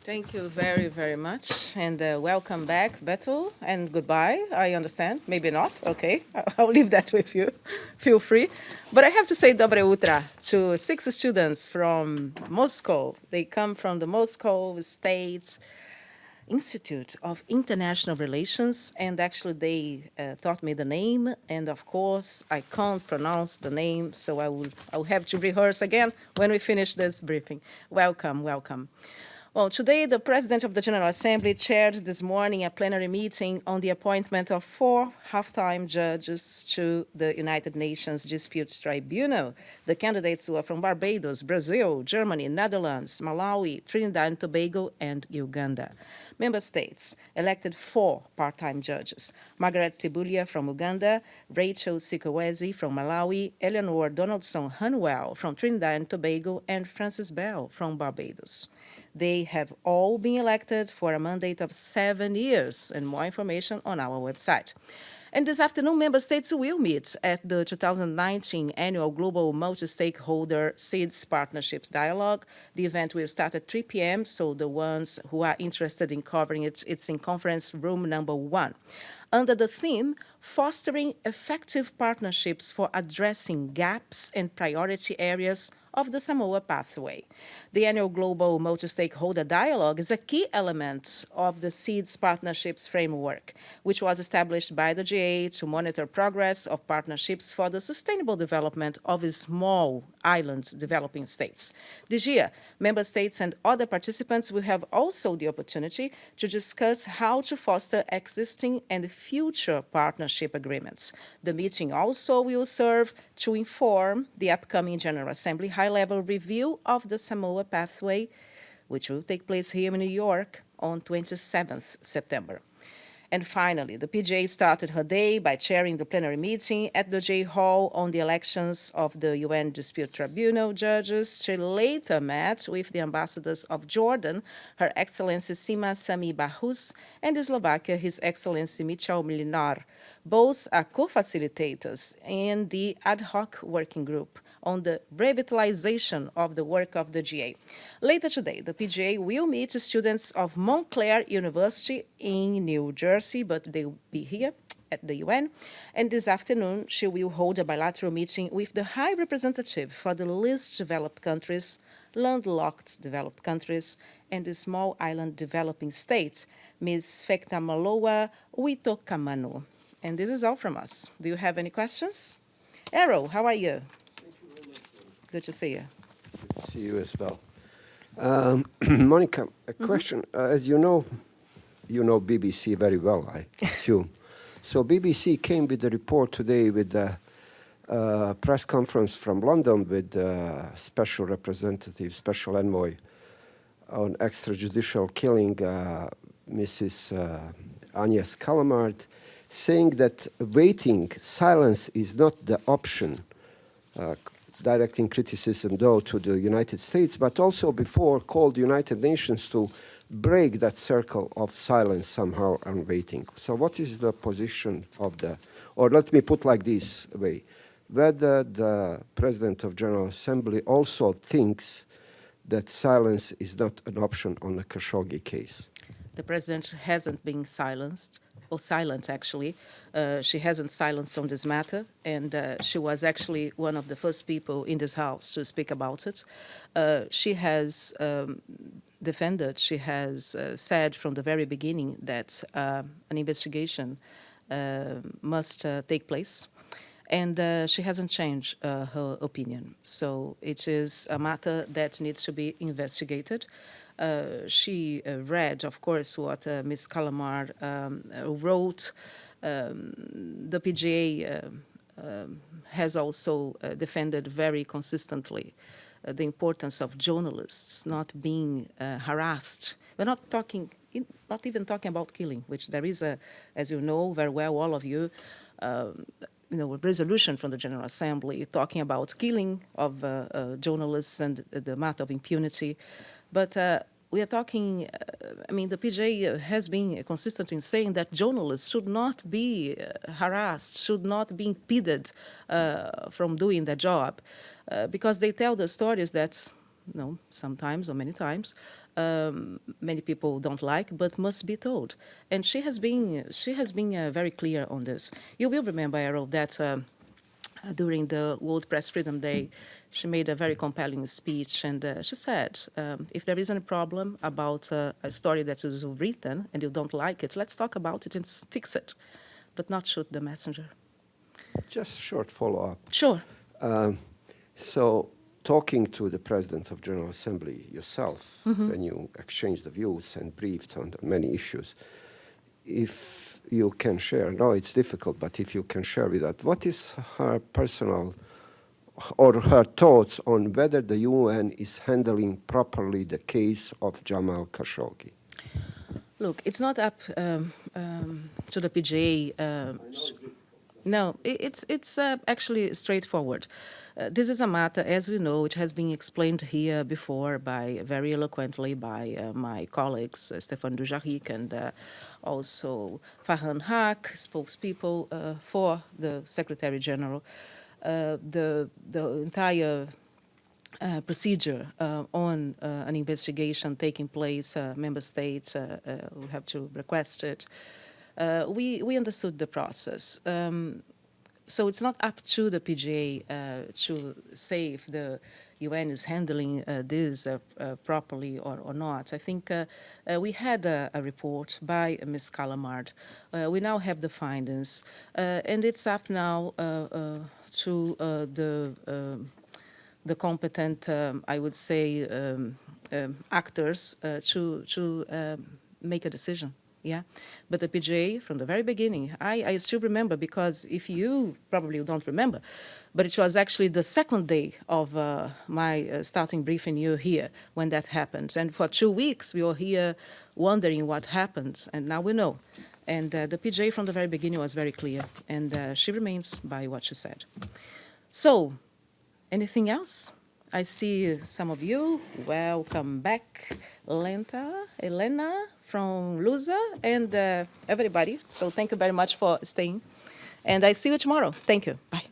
Thank you very, very much, and welcome back, Bethel, and goodbye, I understand. Maybe not, okay. I'll leave that with you. Feel free. But I have to say dobre utra to 6 students from Moscow. They come from the Moscow State Institute of International Relations, and actually they taught me the name, and of course I can't pronounce the name, so I'll have to rehearse again when we finish this briefing. Welcome, welcome. Well, today the President of the General Assembly chaired this morning a plenary meeting on the appointment of 4 half-time judges to the United Nations Dispute Tribunal. The candidates were from Barbados, Brazil, Germany, Netherlands, Malawi, Trinidad and Tobago, and Uganda. Member states elected 4 part-time judges: Margaret Tibulya from Uganda, Rachel Sikwese from Malawi, Eleanor Donaldson-Honeywell from Trinidad and Tobago, and Frances Belle from Barbados. They have all been elected for a mandate of 7 years, and more information on our website. And this afternoon, member states will meet at the 2019 Annual Global Multi-Stakeholder Seeds Partnerships Dialogue. The event will start at 3 p.m., so the ones who are interested in covering it, it's in conference room number 1. Under the theme, Fostering Effective Partnerships for Addressing Gaps and Priority Areas of the SAMOA Pathway. The annual Global Multi-Stakeholder Dialogue is a key element of the SEEDS Partnerships Framework, which was established by the GA to monitor progress of partnerships for the sustainable development of small island developing states. This year, member states and other participants will have also the opportunity to discuss how to foster existing and future partnership agreements. The meeting also will serve to inform the upcoming General Assembly high-level review of the SAMOA Pathway, which will take place here in New York on 27th September. And finally, the PGA started her day by chairing the plenary meeting at the J Hall on the elections of the UN Dispute Tribunal judges. She later met with the ambassadors of Jordan, Her Excellency Sima Sami Bahus, and Slovakia, His Excellency Michał Milinar. Both are co-facilitators in the ad hoc working group on the revitalization of the work of the GA. Later today, the PGA will meet students of Montclair University in New Jersey, but they will be here at the UN. And this afternoon, she will hold a bilateral meeting with the High Representative for the least developed countries, landlocked developed countries, and the small island developing states, Ms. Fekta Maloa Witokamanu. And this is all from us. Do you have any questions? Errol, how are you? Good to see you. Good to see you as well. Monica, a question. As you know BBC very well, I assume. So BBC came with a report today with a press conference from London with special representative, special envoy on extrajudicial killing, Mrs. Agnes Calamard, saying that waiting, silence is not the option, directing criticism, though, to the United States, but also before called the United Nations to break that circle of silence somehow and waiting. So what is the position of or let me put like this way, whether the President of General Assembly also thinks that silence is not an option on the Khashoggi case? The President hasn't been silenced, or silent actually. She hasn't silenced on this matter, and she was actually one of the first people in this House to speak about it. She has defended, she has said from the very beginning that an investigation must take place, and she hasn't changed her opinion. So it is a matter that needs to be investigated. She read, of course, what Ms. Calamard wrote. The PGA has also defended very consistently the importance of journalists not being harassed. We're not even talking about killing, which there is as you know very well, all of you, a resolution from the General Assembly talking about killing of journalists and the matter of impunity. But we are talking, the PJ has been consistent in saying that journalists should not be harassed, should not be impeded from doing their job, because they tell the stories that sometimes or many times, many people don't like, but must be told. And she has been very clear on this. You will remember, Errol, that during the World Press Freedom Day, she made a very compelling speech, and she said, if there is any problem about a story that is written and you don't like it, let's talk about it and fix it, but not shoot the messenger. Just short follow-up. Sure. So talking to the President of General Assembly yourself, when you exchanged the views and briefed on many issues, if you can share, no, it's difficult, but if you can share with that, what is her personal or her thoughts on whether the UN is handling properly the case of Jamal Khashoggi? Look, it's not up to the PGA. No, it's actually straightforward. This is a matter, as we know, which has been explained here before very eloquently by my colleagues, Stéphane Dujarric and also Farhan Haq, spokespeople for the Secretary General. The entire procedure on an investigation taking place, member states will have to request it. We understood the process. So it's not up to the PGA to say if the UN is handling this properly or not. I think we had a report by Ms. Calamard. We now have the findings, and it's up now to the competent, I would say, actors to make a decision. Yeah, but the PGA, from the very beginning, I still remember, because if you probably don't remember, but it was actually the second day of my starting briefing you here when that happened. And for 2 weeks, we were here wondering what happened, and now we know. And the PGA from the very beginning was very clear, and she remains by what she said. So, anything else? I see some of you. Welcome back, Elena from Lusa, and everybody. So thank you very much for staying. And I see you tomorrow. Thank you. Bye.